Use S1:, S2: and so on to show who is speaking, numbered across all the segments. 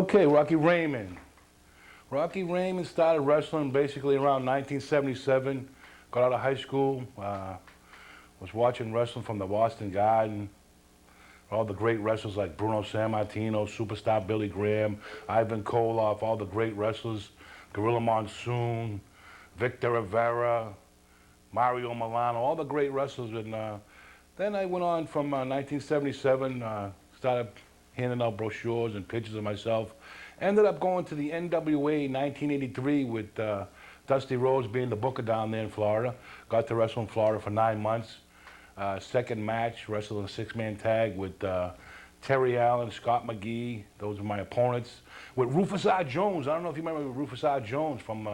S1: Okay, Rocky Raymond. Rocky Raymond started wrestling basically around 1977. Got out of high school, was watching wrestling from the Boston Garden. All the great wrestlers like Bruno Sammartino, Superstar Billy Graham, Ivan Koloff, all the great wrestlers, Gorilla Monsoon, Victor Rivera, Mario Milano, all the great wrestlers. And then I went on from 1977, started handing out brochures and pictures of myself. Ended up going to the NWA in 1983 with Dusty Rhodes being the booker down there in Florida. Got to wrestle in Florida for 9 months. Second match, wrestled in a six-man tag with Terry Allen, Scott McGee. Those were my opponents. With Rufus R. Jones. I don't know if you remember Rufus R. Jones from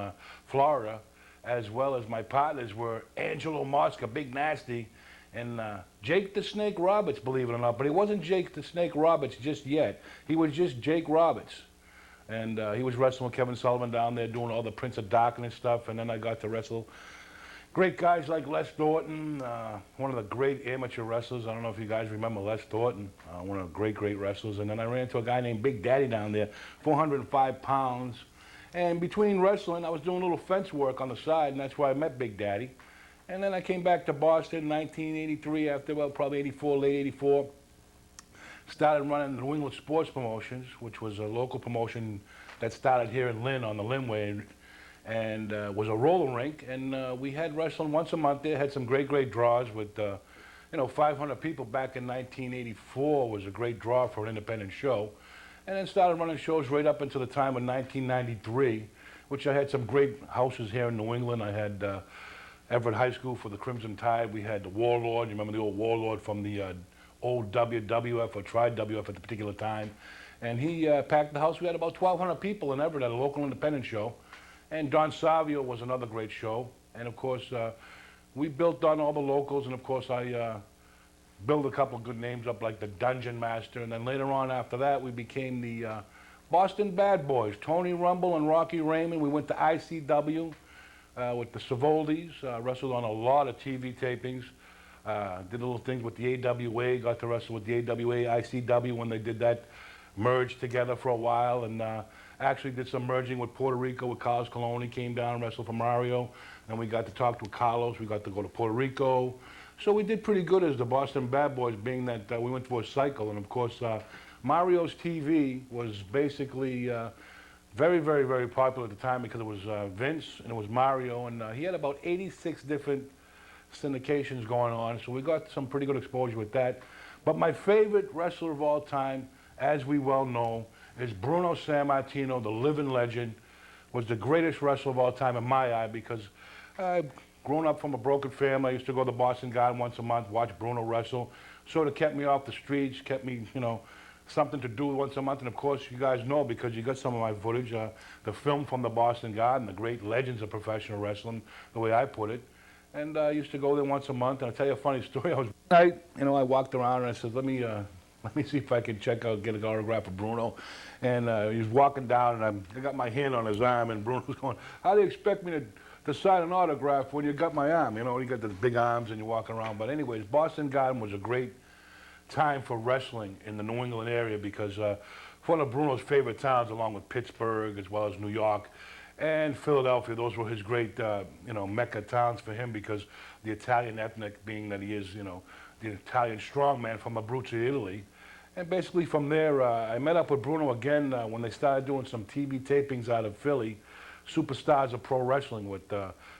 S1: Florida, as well as my partners were Angelo Mosca, Big Nasty, and Jake the Snake Roberts, believe it or not. But he wasn't Jake the Snake Roberts just yet. He was just Jake Roberts. And he was wrestling with Kevin Sullivan down there doing all the Prince of Darkness stuff. And then I got to wrestle great guys like Les Thornton, one of the great amateur wrestlers. I don't know if you guys remember Les Thornton, one of the great, great wrestlers. And then I ran into a guy named Big Daddy down there, 405 pounds. And between wrestling, I was doing a little fence work on the side, and that's where I met Big Daddy. And then I came back to Boston in 1983 after, well, probably 84, late 84. Started running the New England Sports Promotions, which was a local promotion that started here in Lynn on the Lynnway, and was a roller rink. And we had wrestling once a month there, had some great, great draws with, 500 people back in 1984 was a great draw for an independent show. And then started running shows right up until the time of 1993, which I had some great houses here in New England. I had Everett High School for the Crimson Tide. We had the Warlord. You remember the old Warlord from the old WWF or Tri-WF at the particular time. And he packed the house. We had about 1,200 people in Everett at a local independent show. And Don Savio was another great show. And of course, we built on all the locals. And of course, I built a couple of good names up like the Dungeon Master. And then later on after that, we became the Boston Bad Boys. Tony Rumble and Rocky Raymond. We went to ICW with the Savoldis, wrestled on a lot of TV tapings. Did little things with the AWA, got to wrestle with the AWA, ICW when they did that merge together for a while, and actually did some merging with Puerto Rico with Carlos Colon. He came down and wrestled for Mario, and we got to talk to Carlos. We got to go to Puerto Rico. So we did pretty good as the Boston Bad Boys, being that we went through a cycle. And of course, Mario's TV was basically very, very, very popular at the time because it was Vince and it was Mario, and he had about 86 different syndications going on, so we got some pretty good exposure with that. But my favorite wrestler of all time, as we well know, is Bruno Sammartino, the living legend. Was the greatest wrestler of all time in my eye because growing up from a broken family, I used to go to the Boston Garden once a month, watch Bruno wrestle. Sort of kept me off the streets, kept me, something to do once a month. And of course, you guys know because you got some of my footage, the film from the Boston Garden, the great legends of professional wrestling, the way I put it. And I used to go there once a month. And I'll tell you a funny story. I walked around and I said, let me see if I can get an autograph of Bruno. And he was walking down, and I got my hand on his arm, and Bruno was going, how do you expect me to sign an autograph when you got my arm? You got the big arms and you're walking around. But anyways, Boston Garden was a great time for wrestling in the New England area because one of Bruno's favorite towns, along with Pittsburgh as well as New York and Philadelphia, those were his great, mecca towns for him because the Italian ethnic, being that he is, the Italian strongman from Abruzzo, Italy. And basically from there, I met up with Bruno again when they started doing some TV tapings out of Philly, Superstars of Pro Wrestling with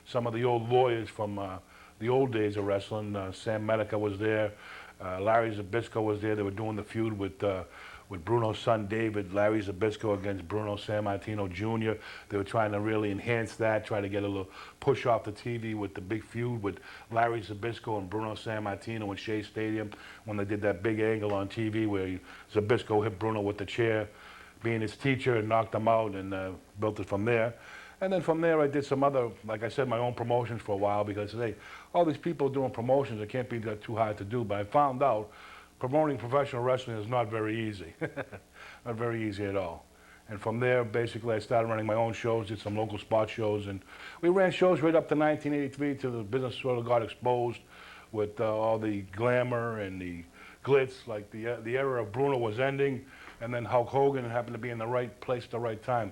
S1: some of the old lawyers from the old days of wrestling. Sam Medica was there. Larry Zbyszko was there. They were doing the feud with Bruno's son David, Larry Zbyszko against Bruno Sammartino Jr. They were trying to really enhance that, try to get a little push off the TV with the big feud with Larry Zbyszko and Bruno Sammartino in Shea Stadium when they did that big angle on TV where Zbyszko hit Bruno with the chair, being his teacher, and knocked him out, and built it from there. And then from there, I did some other, like I said, my own promotions for a while because, hey, all these people doing promotions, it can't be that too hard to do. But I found out promoting professional wrestling is not very easy. Not very easy at all. And from there, basically, I started running my own shows, did some local spot shows. And we ran shows right up to 1983 till the business sort of got exposed with all the glamour and the glitz. Like the era of Bruno was ending. and then Hulk Hogan happened to be in the right place at the right time.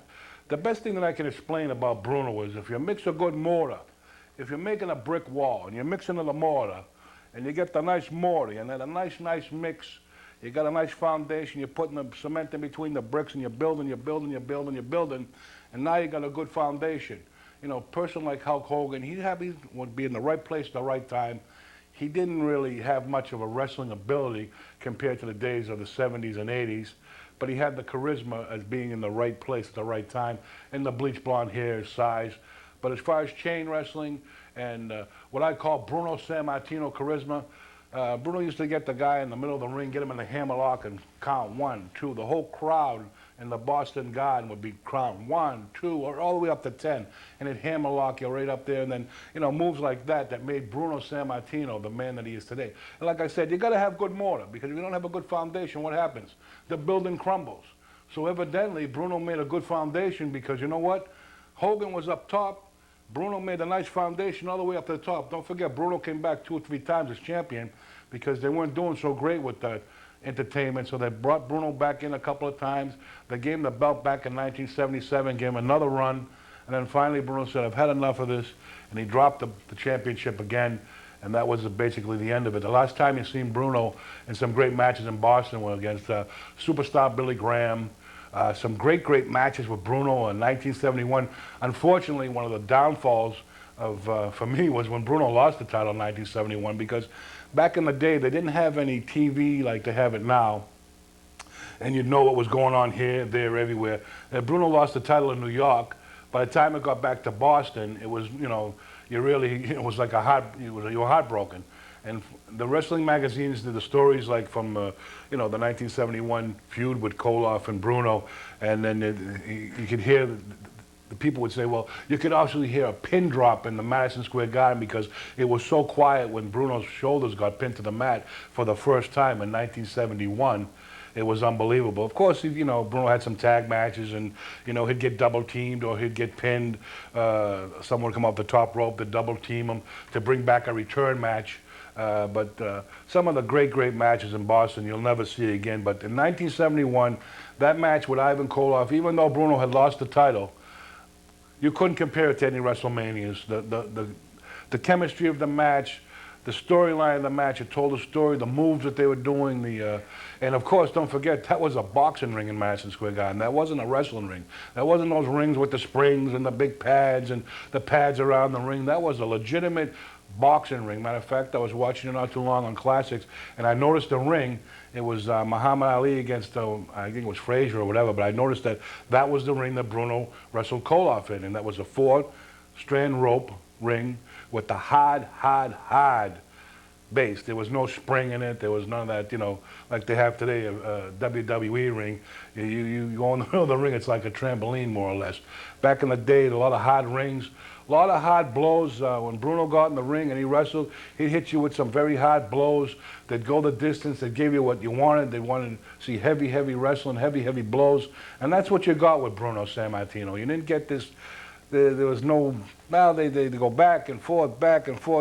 S1: The best thing that I can explain about Bruno is if you mix a good mortar, if you're making a brick wall and you're mixing the mortar, and you get the nice mortar and then a nice mix, you got a nice foundation, you're putting the cement in between the bricks and you're building, and now you got a good foundation. You know, a person like Hulk Hogan, he would be in the right place at the right time. He didn't really have much of a wrestling ability compared to the days of the 70s and 80s, but he had the charisma as being in the right place at the right time, and the bleach blonde hair, size. But as far as chain wrestling and what I call Bruno Sammartino charisma, Bruno used to get the guy in the middle of the ring, get him in the hammerlock and count 1, 2. The whole crowd in the Boston Garden would be count 1, 2, or all the way up to 10. And it'd hammerlock you right up there. And then, you know, moves like that made Bruno Sammartino the man that he is today. And like I said, you got to have good mortar, because if you don't have a good foundation, what happens? The building crumbles. So evidently, Bruno made a good foundation, because you know what? Hogan was up top. Bruno made a nice foundation all the way up to the top. Don't forget, Bruno came back 2 or 3 times as champion because they weren't doing so great with the entertainment. So they brought Bruno back in a couple of times. They gave him the belt back in 1977, gave him another run. And then finally Bruno said, I've had enough of this. And he dropped the championship again. And that was basically the end of it. The last time you seen Bruno in some great matches in Boston were against superstar Billy Graham. Some great matches with Bruno in 1971. Unfortunately, one of the downfalls for me was when Bruno lost the title in 1971, because back in the day they didn't have any TV like they have it now, and you'd know what was going on here, there, everywhere. And Bruno lost the title in New York. By the time it got back to Boston, it was, you know, you was like you were heartbroken. And the wrestling magazines did the stories like from, you know, the 1971 feud with Koloff and Bruno, and then you could hear the people would say, well, you could actually hear a pin drop in the Madison Square Garden because it was so quiet when Bruno's shoulders got pinned to the mat for the first time in 1971. It was unbelievable. Of course, you know, Bruno had some tag matches, and, you know, he'd get double teamed or he'd get pinned. Someone would come off the top rope to double team him to bring back a return match. But some of the great matches in Boston, you'll never see again. But in 1971, that match with Ivan Koloff, even though Bruno had lost the title, you couldn't compare it to any WrestleManias. The chemistry of the match, the storyline of the match, it told a story, the moves that they were doing, and of course, don't forget, that was a boxing ring in Madison Square Garden. That wasn't a wrestling ring. That wasn't those rings with the springs and the big pads and the pads around the ring. That was a legitimate boxing ring. Matter of fact, I was watching it not too long on Classics, and I noticed the ring. It was Muhammad Ali against, I think it was Frazier or whatever, but I noticed that was the ring that Bruno wrestled Koloff in, and that was a 4-strand rope ring with the hard base. There was no spring in it. There was none of that, you know, like they have today, a WWE ring. You go in the middle of the ring, it's like a trampoline, more or less. Back in the day, a lot of hard rings, a lot of hard blows. When Bruno got in the ring and he wrestled, he'd hit you with some very hard blows that go the distance, that gave you what you wanted. They wanted to see heavy wrestling, heavy blows. And that's what you got with Bruno Sammartino. You didn't get this. There was no, now they go back and forth.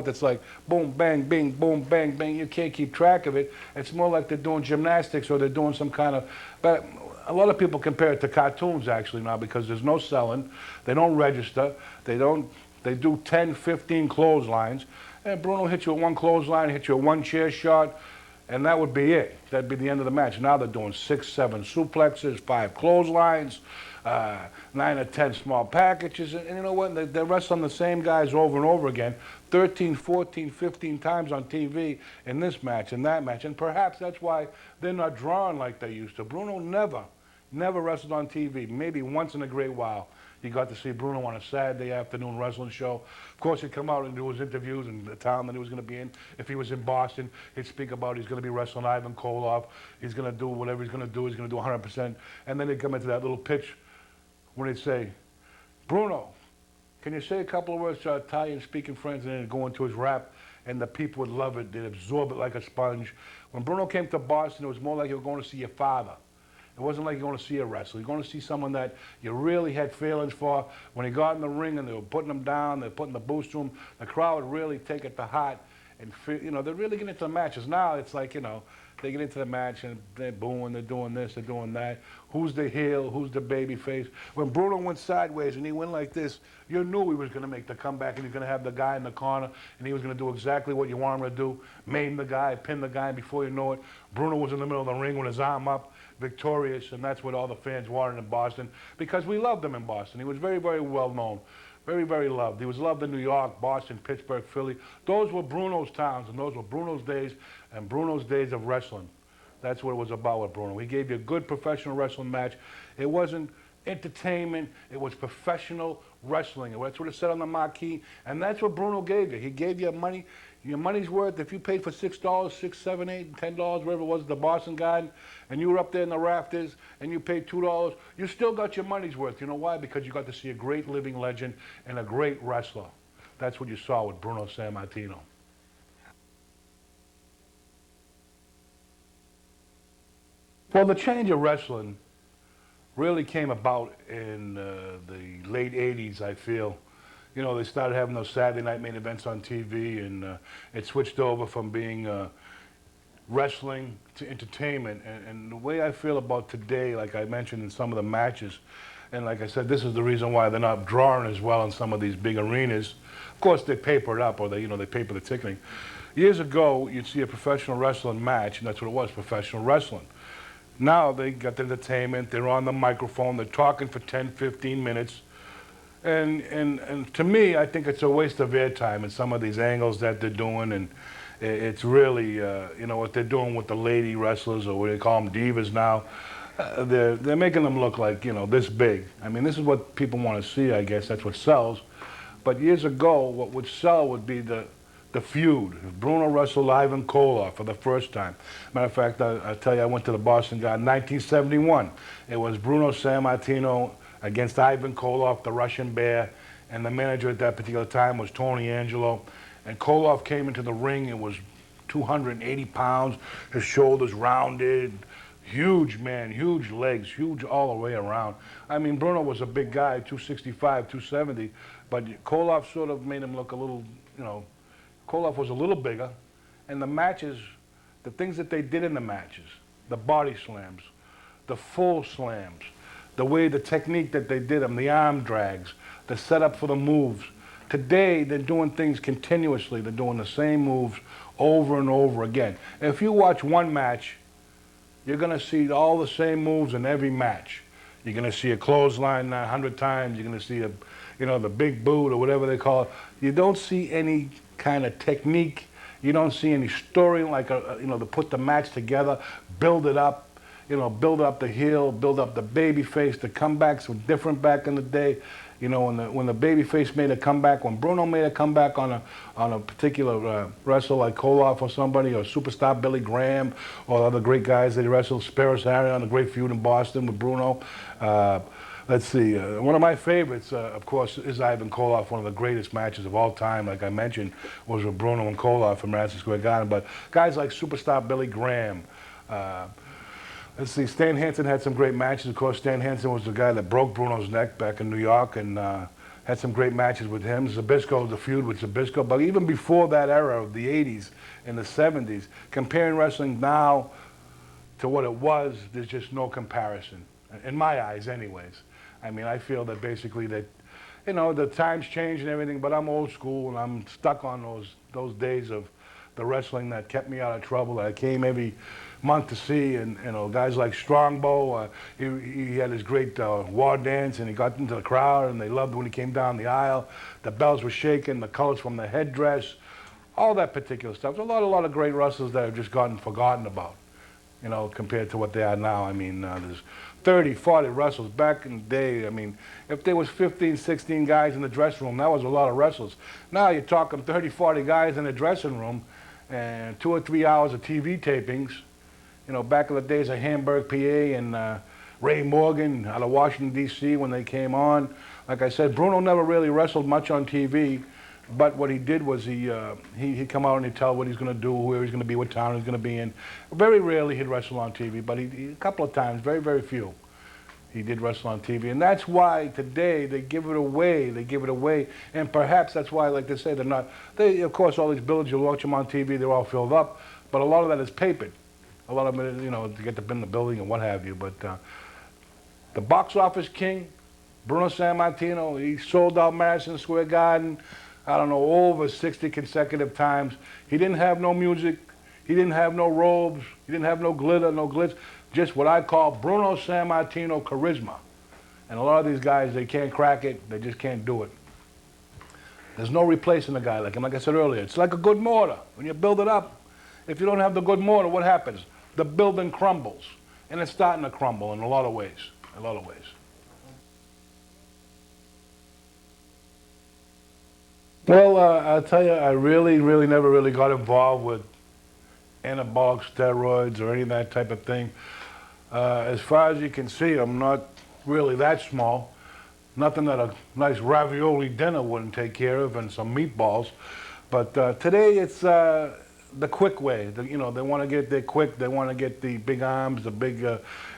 S1: It's like boom, bang, bing, boom, bang, bang. You can't keep track of it. It's more like they're doing gymnastics or they're doing some kind of, but a lot of people compare it to cartoons actually now, because there's no selling. They don't register. They do 10, 15 clotheslines. And Bruno hits you with one clothesline, hits you with one chair shot, and that would be it. That'd be the end of the match. Now they're doing 6, 7 suplexes, 5 clotheslines, 9 or 10 small packages, and you know what? They wrestle the same guys over and over again, 13, 14, 15 times on TV in this match and that match, and perhaps that's why they're not drawn like they used to. Bruno never wrestled on TV. Maybe once in a great while you got to see Bruno on a Saturday afternoon wrestling show. Of course, he'd come out and do his interviews in the town that he was going to be in. If he was in Boston, he'd speak about he's going to be wrestling Ivan Koloff. He's going to do whatever he's going to do. He's going to do 100%. And then he'd come into that little pitch when he'd say, Bruno, can you say a couple of words to our Italian-speaking friends? And then he'd go into his rap, and the people would love it. They'd absorb it like a sponge. When Bruno came to Boston, it was more like you were going to see your father. It wasn't like you're going to see a wrestler. You're going to see someone that you really had feelings for. When he got in the ring and they were putting him down, they were putting the boots to him, the crowd would really take it to heart. and you know, they're really getting into the matches. Now it's like, you know, they get into the match and they're booing, they're doing this, they're doing that. Who's the heel? Who's the baby face? When Bruno went sideways and he went like this, you knew he was going to make the comeback and he was going to have the guy in the corner and he was going to do exactly what you want him to do, maim the guy, pin the guy, and before you know it, Bruno was in the middle of the ring with his arm up, victorious, and that's what all the fans wanted in Boston because we loved him in Boston. He was very, very well known. Very, very loved. He was loved in New York, Boston, Pittsburgh, Philly. Those were Bruno's towns, and those were Bruno's days and Bruno's days of wrestling. That's what it was about with Bruno. He gave you a good professional wrestling match. It wasn't entertainment. It was professional wrestling. That's what it said on the marquee, and that's what Bruno gave you. He gave you money, your money's worth. If you paid for $6, $6, $7, $8, $10, whatever it was, the Boston Garden, and you were up there in the rafters, and you paid $2, you still got your money's worth. You know why? Because you got to see a great living legend and a great wrestler. That's what you saw with Bruno Sammartino. Well, the change of wrestling really came about in the late 80s, I feel. You know, they started having those Saturday night main events on TV, and it switched over from being wrestling to entertainment. And the way I feel about today, like I mentioned in some of the matches, and like I said, this is the reason why they're not drawing as well in some of these big arenas. Of course, they paper it up, or they, you know, they paper the ticketing. Years ago, you'd see a professional wrestling match, and that's what it was, professional wrestling. Now they got the entertainment, they're on the microphone, they're talking for 10, 15 minutes. And to me, I think it's a waste of airtime in some of these angles that they're doing, and it's really, you know, what they're doing with the lady wrestlers, or what they call them divas now. They're making them look like, you know, this big. I mean, this is what people want to see, I guess. That's what sells. But years ago, what would sell would be the feud. Bruno wrestled Ivan Koloff for the first time. Matter of fact, I'll tell you, I went to the Boston Garden in 1971. It was Bruno Sammartino against Ivan Koloff, the Russian Bear, and the manager at that particular time was Tony Angelo. And Koloff came into the ring and was 280 pounds, his shoulders rounded, huge man, huge legs, huge all the way around. I mean, Bruno was a big guy, 265, 270, but Koloff sort of made him look a little, you know, Koloff was a little bigger, and the matches, the things that they did in the matches, the body slams, the full slams, the way, the technique that they did them, the arm drags, the setup for the moves. Today, they're doing things continuously. They're doing the same moves over and over again. If you watch one match, you're going to see all the same moves in every match. You're going to see a clothesline 100 times. You're going to see a, you know, the big boot or whatever they call it. You don't see any kind of technique. You don't see any story, like you know, to put the match together, build it up, you know, build up the heel, build up the baby face. The comebacks were different back in the day. You know, when the baby face made a comeback, when Bruno made a comeback on a particular wrestler like Koloff or somebody, or superstar Billy Graham, or other great guys that he wrestled, Spiros Harry on the great feud in Boston with Bruno. Let's see, one of my favorites, of course, is Ivan Koloff. One of the greatest matches of all time, like I mentioned, was with Bruno and Koloff in Madison Square Garden. But guys like superstar Billy Graham, let's see, Stan Hansen had some great matches. Of course, Stan Hansen was the guy that broke Bruno's neck back in New York, and had some great matches with him. Zbyszko, the feud with Zbyszko. But even before that era of the 80s and the 70s, comparing wrestling now to what it was, there's just no comparison, in my eyes anyways. I mean, I feel that basically that, you know, the times change and everything, but I'm old school and I'm stuck on those days of the wrestling that kept me out of trouble, that I came every month to see. And, you know, guys like Strongbow, he had his great war dance, and he got into the crowd and they loved when he came down the aisle. The bells were shaking, the colors from the headdress, all that particular stuff. There's a lot of great wrestlers that have just gotten forgotten about, you know, compared to what they are now. I mean, there's 30, 40 wrestlers. Back in the day, I mean, if there was 15, 16 guys in the dressing room, that was a lot of wrestlers. Now you're talking 30, 40 guys in the dressing room and 2 or 3 hours of TV tapings. You know, back in the days of Hamburg, PA, and Ray Morgan out of Washington, D.C. when they came on. Like I said, Bruno never really wrestled much on TV, but what he did was he'd come out and he'd tell what he's going to do, where he's going to be, what town he's going to be in. Very rarely he'd wrestle on TV, but a couple of times, very, very few. he did wrestle on TV. And that's why today they give it away. They give it away. And perhaps that's why, like they say, they're not, of course, all these buildings, you'll watch them on TV, they're all filled up. But a lot of that is papered. A lot of it, to get in the building and what have you. But the box office king, Bruno Sammartino, he sold out Madison Square Garden, I don't know, over 60 consecutive times. He didn't have no music. He didn't have no robes. He didn't have no glitter, no glitz. Just what I call Bruno Sammartino charisma. And a lot of these guys, they can't crack it. They just can't do it. There's no replacing a guy like him. Like I said earlier, it's like a good mortar. When you build it up, if you don't have the good mortar, what happens? The building crumbles. And it's starting to crumble in a lot of ways. A lot of ways. Well, I'll tell you, I really never really got involved with anabolic steroids or any of that type of thing. As far as you can see, I'm not really that small. Nothing that a nice ravioli dinner wouldn't take care of, and some meatballs. But today it's the quick way. They want to get there quick. They want to get the big arms, the big,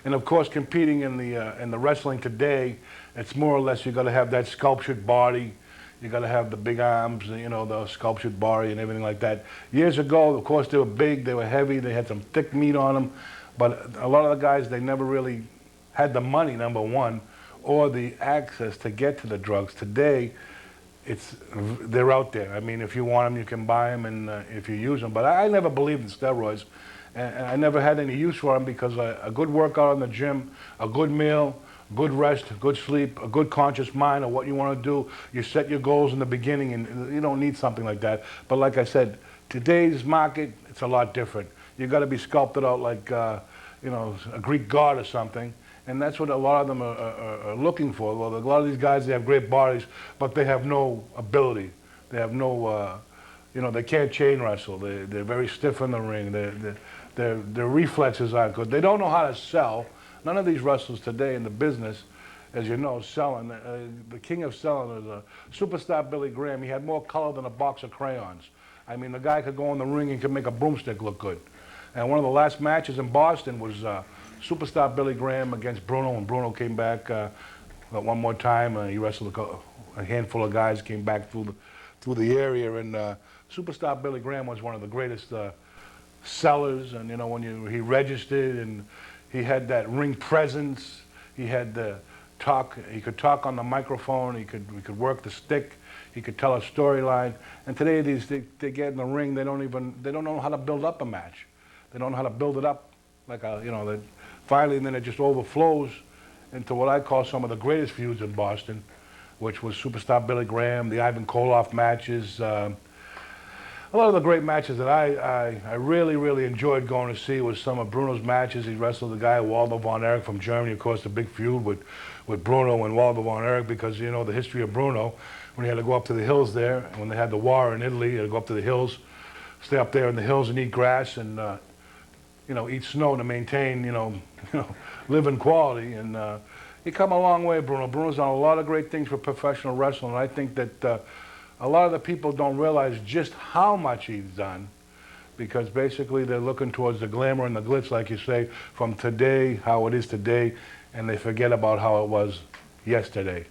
S1: and of course, competing in the wrestling today, it's more or less you got to have that sculptured body. You got to have the big arms, the sculptured body and everything like that. Years ago, of course, they were big, they were heavy, they had some thick meat on them. But a lot of the guys, they never really had the money, number one, or the access to get to the drugs. Today, they're out there. I mean, if you want them, you can buy them, and if you use them. But I never believed in steroids, and I never had any use for them because a good workout in the gym, a good meal, good rest, good sleep, a good conscious mind of what you want to do. You set your goals in the beginning, and you don't need something like that. But like I said, today's market, it's a lot different. You got to be sculpted out like, a Greek god or something. And that's what a lot of them are looking for. Well, a lot of these guys, they have great bodies, but they have no ability. They have no, they can't chain wrestle. They're very stiff in the ring. Their reflexes aren't good. They don't know how to sell. None of these wrestlers today in the business, as you know, selling. The king of selling is a superstar Billy Graham. He had more color than a box of crayons. I mean, the guy could go in the ring and could make a broomstick look good. And one of the last matches in Boston was superstar Billy Graham against Bruno, and Bruno came back one more time. He wrestled a handful of guys, came back through the area, and superstar Billy Graham was one of the greatest sellers. And when he registered, and he had that ring presence, he had the talk. He could talk on the microphone. He could work the stick. He could tell a storyline. And today they get in the ring. They don't know how to build up a match. They don't know how to build it up like finally, and then it just overflows into what I call some of the greatest feuds in Boston, which was superstar Billy Graham, the Ivan Koloff matches. A lot of the great matches that I really enjoyed going to see was some of Bruno's matches. He wrestled the guy Waldo von Erich from Germany, of course, the big feud with Bruno and Waldo von Erich, because the history of Bruno, when he had to go up to the hills there, when they had the war in Italy, he had to go up to the hills, stay up there in the hills and eat grass and eat snow to maintain, living quality. And he come a long way, Bruno. Bruno's done a lot of great things for professional wrestling, and I think that a lot of the people don't realize just how much he's done, because basically they're looking towards the glamour and the glitz, like you say, from today, how it is today, and they forget about how it was yesterday.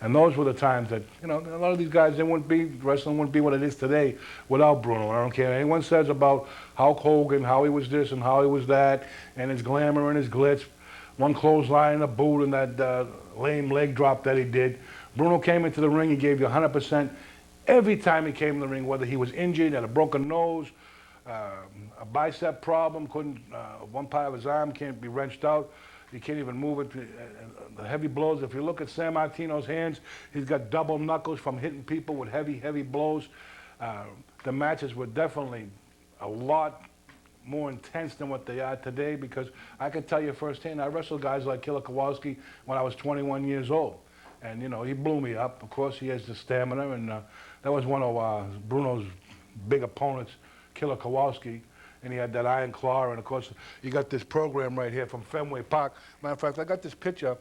S1: And those were the times that, a lot of these guys, wrestling wouldn't be what it is today without Bruno. I don't care what anyone says about Hulk Hogan, how he was this and how he was that, and his glamour and his glitz. One clothesline, a boot, and that lame leg drop that he did. Bruno came into the ring, he gave you 100% every time he came in the ring, whether he was injured, had a broken nose, a bicep problem, one part of his arm can't be wrenched out. He can't even move it. The heavy blows. If you look at Sammartino's hands, he's got double knuckles from hitting people with heavy blows. The matches were definitely a lot more intense than what they are today, because I can tell you firsthand, I wrestled guys like Killer Kowalski when I was 21 years old. And, he blew me up. Of course, he has the stamina, and that was one of Bruno's big opponents, Killer Kowalski. And he had that iron claw, and of course, you got this program right here from Fenway Park. Matter of fact, I got this picture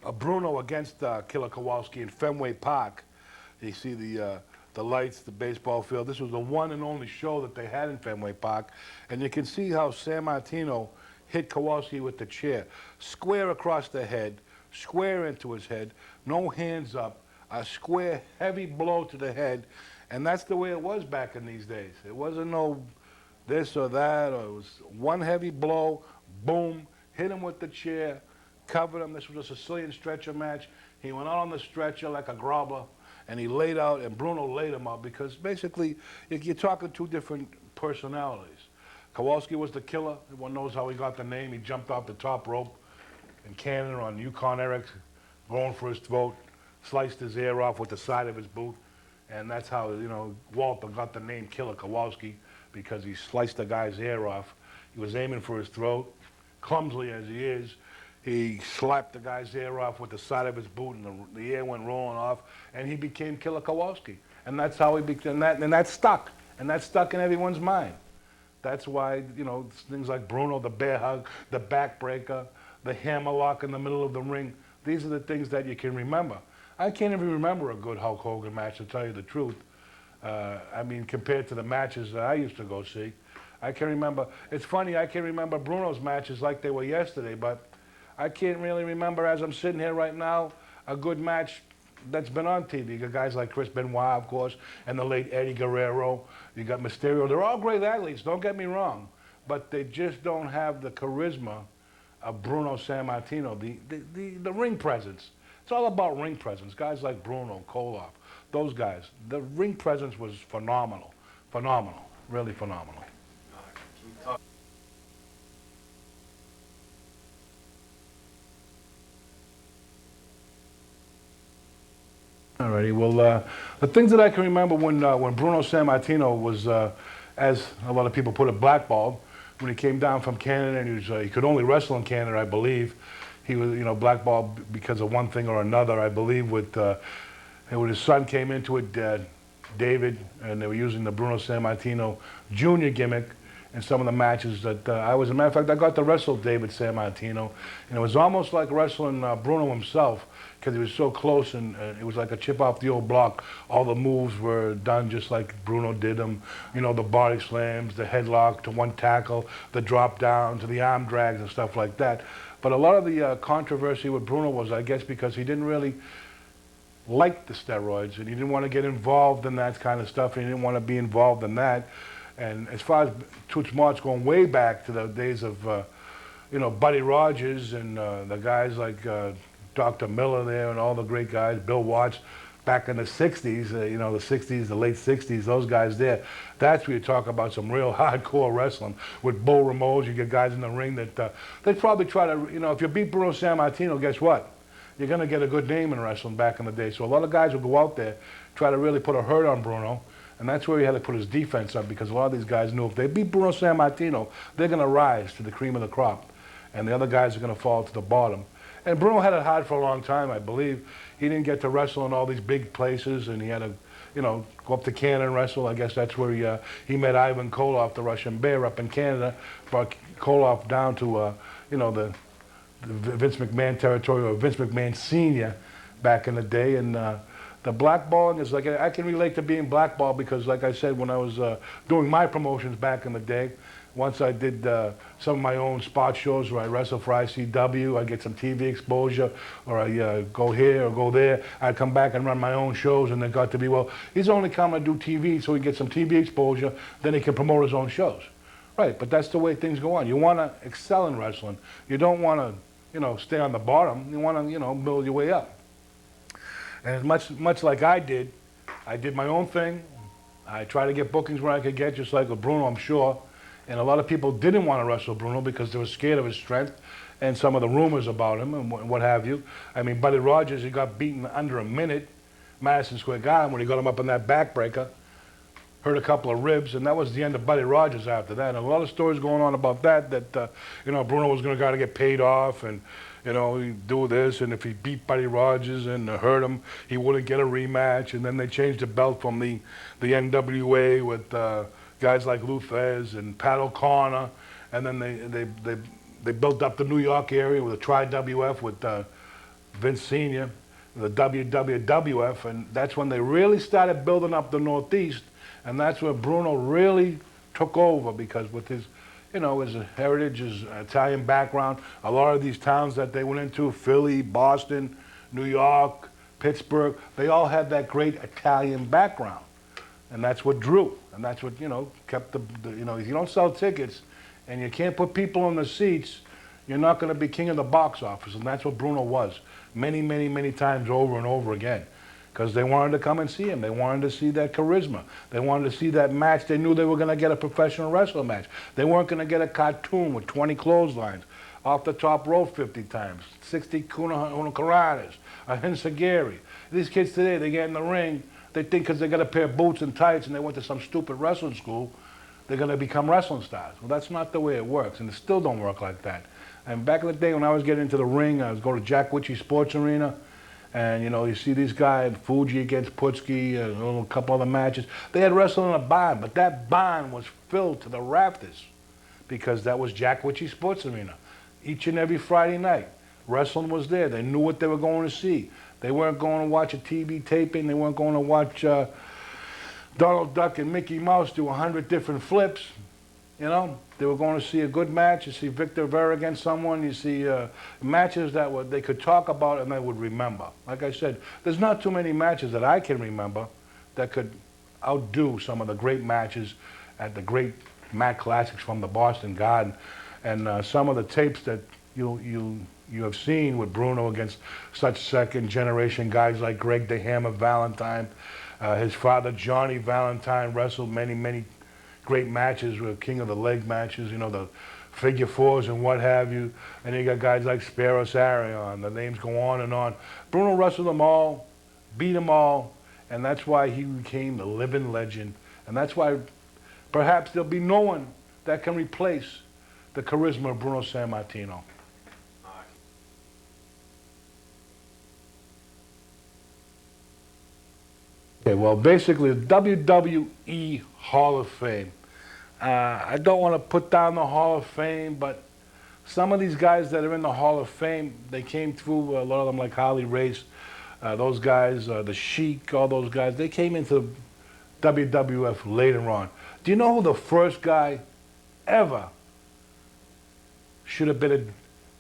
S1: of Bruno against Killer Kowalski in Fenway Park. You see the lights, the baseball field. This was the one and only show that they had in Fenway Park. And you can see how Sammartino, hit Kowalski with the chair, square across the head, square into his head, no hands up, a square heavy blow to the head, and that's the way it was back in these days. It wasn't no this or that, or it was one heavy blow, boom, hit him with the chair, covered him. This was a Sicilian stretcher match. He went out on the stretcher like a grobber, and he laid out, and Bruno laid him out because basically you're talking two different personalities. Kowalski was the killer. Everyone knows how he got the name. He jumped off the top rope in Canada on Yukon Eric, going for his throat, sliced his ear off with the side of his boot, and that's how, you know, Walter got the name Killer Kowalski, because he sliced the guy's ear off. He was aiming for his throat, clumsily as he is. He slapped the guy's ear off with the side of his boot, and the ear went rolling off, and he became Killer Kowalski. And that's how he became, and that stuck. And that stuck in everyone's mind. That's why, you know, things like Bruno, the bear hug, the backbreaker, the hammerlock in the middle of the ring, these are the things that you can remember. I can't even remember a good Hulk Hogan match, to tell you the truth. I mean, compared to the matches that I used to go see. I can remember, it's funny, I can remember Bruno's matches like they were yesterday, but I can't really remember, as I'm sitting here right now, a good match that's been on TV. You got guys like Chris Benoit, of course, and the late Eddie Guerrero. You got Mysterio. They're all great athletes, don't get me wrong, but they just don't have the charisma of Bruno Sammartino, the ring presence. It's all about ring presence. Guys like Bruno, Koloff, those guys. The ring presence was phenomenal. Phenomenal. Really phenomenal. Alrighty, well, the things that I can remember when Bruno Sammartino was, as a lot of people put it, blackballed, when he came down from Canada, and he could only wrestle in Canada, I believe. He was, you know, blackballed because of one thing or another, I believe, when his son came into it, David, and they were using the Bruno Sammartino Jr. gimmick in some of the matches that I was, as a matter of fact, I got to wrestle David Sammartino, and it was almost like wrestling Bruno himself, because he was so close, and it was like a chip off the old block. All the moves were done just like Bruno did them. You know, the body slams, the headlock to one tackle, the drop down to the arm drags and stuff like that. But a lot of the controversy with Bruno was, I guess, because he didn't really like the steroids, and he didn't want to get involved in that kind of stuff, and he didn't want to be involved in that. And as far as Toots March, going way back to the days of, you know, Buddy Rogers and the guys like Dr. Miller there and all the great guys, Bill Watts, back in the 60s, you know, the 60s, the late 60s, those guys there, that's where you talk about some real hardcore wrestling. With Bull Ramon, you get guys in the ring that, they'd probably try to, you know, if you beat Bruno Sammartino, guess what? You're going to get a good name in wrestling back in the day. So a lot of guys would go out there, try to really put a hurt on Bruno, and that's where he had to put his defense up, because a lot of these guys knew if they beat Bruno Sammartino, they're going to rise to the cream of the crop, and the other guys are going to fall to the bottom. And Bruno had it hard for a long time, I believe. He didn't get to wrestle in all these big places, and he had to, you know, go up to Canada and wrestle. I guess that's where he met Ivan Koloff, the Russian Bear, up in Canada. Brought Koloff down to, you know, the Vince McMahon territory, or Vince McMahon Sr. back in the day. And the blackballing is like, I can relate to being blackballed because, like I said, when I was doing my promotions back in the day, once I did some of my own spot shows where I wrestle for ICW, I get some TV exposure, or I go here or go there. I come back and run my own shows, and they got to be, well, he's only coming to do TV so he gets some TV exposure, then he can promote his own shows. Right, but that's the way things go on. You want to excel in wrestling. You don't want to, you know, stay on the bottom. You want to, you know, build your way up. And much like I did my own thing. I tried to get bookings where I could get, just like with Bruno, I'm sure. And a lot of people didn't want to wrestle Bruno because they were scared of his strength and some of the rumors about him and what have you. I mean, Buddy Rogers, he got beaten under a minute, Madison Square Garden, when he got him up on that backbreaker, hurt a couple of ribs, and that was the end of Buddy Rogers after that. And a lot of stories going on about that, you know, Bruno was going to get paid off, and, you know, he'd do this, and if he beat Buddy Rogers and hurt him, he wouldn't get a rematch. And then they changed the belt from the NWA with guys like Lou Thesz and Pat O'Connor, and then they built up the New York area with a Tri-WF with Vince Sr., the WWF, and that's when they really started building up the Northeast, and that's where Bruno really took over, because with his you know, his heritage, his Italian background. A lot of these towns that they went into, Philly, Boston, New York, Pittsburgh, they all had that great Italian background. And that's what drew. And that's what, you know, kept you know, if you don't sell tickets and you can't put people in the seats, you're not going to be king of the box office. And that's what Bruno was many, many, many times over and over again. Because they wanted to come and see him. They wanted to see that charisma. They wanted to see that match. They knew they were going to get a professional wrestler match. They weren't going to get a cartoon with 20 clotheslines, off the top rope 50 times, 60 Karadas, a Hinsagiri. These kids today, they get in the ring, they think because they got a pair of boots and tights and they went to some stupid wrestling school, they're going to become wrestling stars. Well, that's not the way it works, and it still don't work like that. And back in the day when I was getting into the ring, I was going to Jack Witchy Sports Arena, and, you know, you see these guys, Fuji against Putski, a couple other matches. They had wrestling in a barn, but that barn was filled to the rafters because that was Jack Witchy Sports Arena. Each and every Friday night, wrestling was there. They knew what they were going to see. They weren't going to watch a TV taping. They weren't going to watch Donald Duck and Mickey Mouse do 100 different flips. You know, they were going to see a good match. You see Victor Vera against someone. You see matches that they could talk about and they would remember. Like I said, there's not too many matches that I can remember that could outdo some of the great matches at the great Mat Classics from the Boston Garden. And some of the tapes that you have seen with Bruno against such second-generation guys like Greg the Hammer Valentine. His father, Johnny Valentine, wrestled many, many great matches with King of the Leg matches, you know, the figure fours and what have you. And you got guys like Spiros Arion. The names go on and on. Bruno wrestled them all, beat them all, and that's why he became the living legend. And that's why perhaps there'll be no one that can replace the charisma of Bruno Sammartino. Okay, well, basically, the WWE Hall of Fame. I don't want to put down the Hall of Fame, but some of these guys that are in the Hall of Fame, they came through, a lot of them like Harley Race, those guys, the Sheik, all those guys, they came into WWF later on. Do you know who the first guy ever should have been